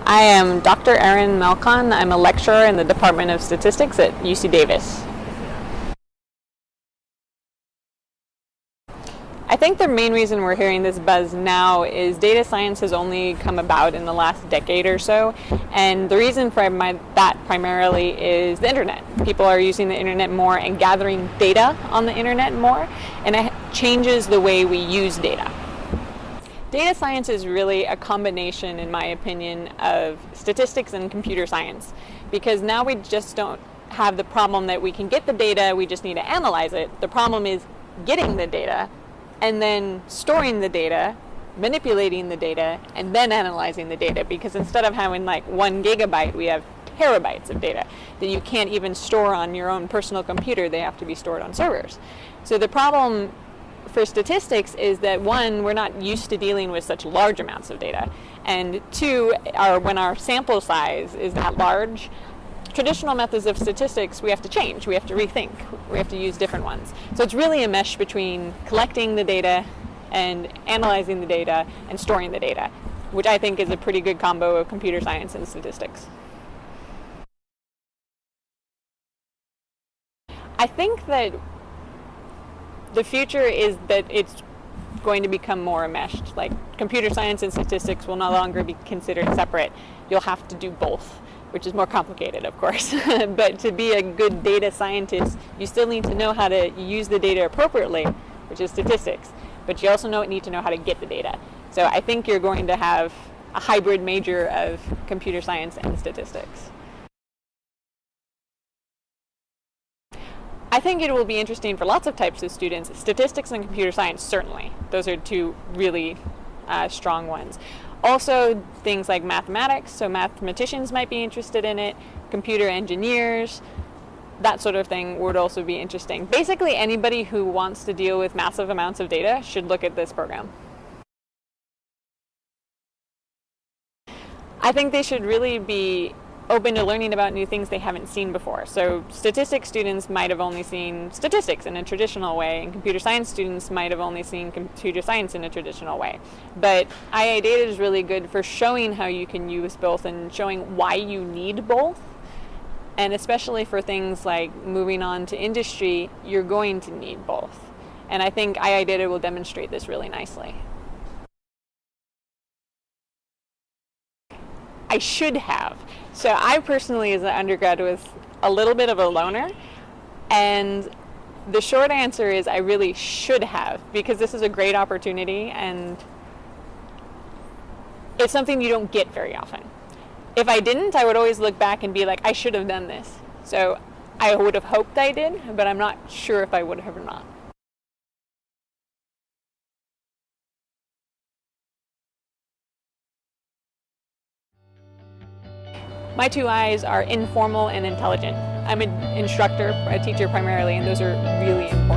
I am Dr. Erin Melcon. I'm a lecturer in the Department of Statistics at UC Davis. I think the main reason we're hearing this buzz now is data science has only come about in the last decade or so, and the reason for that primarily is the internet. People are using the internet more and gathering data on the internet more, and it changes the way we use data. Data science is really a combination, in my opinion, of statistics and computer science, because now we just don't have the problem that we can get the data, we just need to analyze it. The problem is getting the data and then storing the data, manipulating the data, and then analyzing the data, because instead of having like 1 gigabyte, we have terabytes of data that you can't even store on your own personal computer. They have to be stored on servers. So the problem for statistics is that, one, we're not used to dealing with such large amounts of data, and two, when our sample size is that large, traditional methods of statistics we have to change, we have to rethink, we have to use different ones. So it's really a mesh between collecting the data and analyzing the data and storing the data, which I think is a pretty good combo of computer science and statistics. I think that the future is that it's going to become more enmeshed. Like, computer science and statistics will no longer be considered separate. You'll have to do both, which is more complicated, of course. But to be a good data scientist, you still need to know how to use the data appropriately, which is statistics. But you also need to know how to get the data. So I think you're going to have a hybrid major of computer science and statistics. I think it will be interesting for lots of types of students. Statistics and computer science, certainly. Those are two really strong ones. Also, things like mathematics, so mathematicians might be interested in it, computer engineers, that sort of thing would also be interesting. Basically, anybody who wants to deal with massive amounts of data should look at this program. I think they should really be open to learning about new things they haven't seen before. So statistics students might have only seen statistics in a traditional way, and computer science students might have only seen computer science in a traditional way. But iidata is really good for showing how you can use both and showing why you need both. And especially for things like moving on to industry, you're going to need both. And I think iidata will demonstrate this really nicely. I should have. So I personally, as an undergrad, was a little bit of a loner, and the short answer is I really should have, because this is a great opportunity and it's something you don't get very often. If I didn't, I would always look back and be like, I should have done this. So I would have hoped I did, but I'm not sure if I would have or not. My two I's are informal and intelligent. I'm an instructor, a teacher primarily, and those are really important.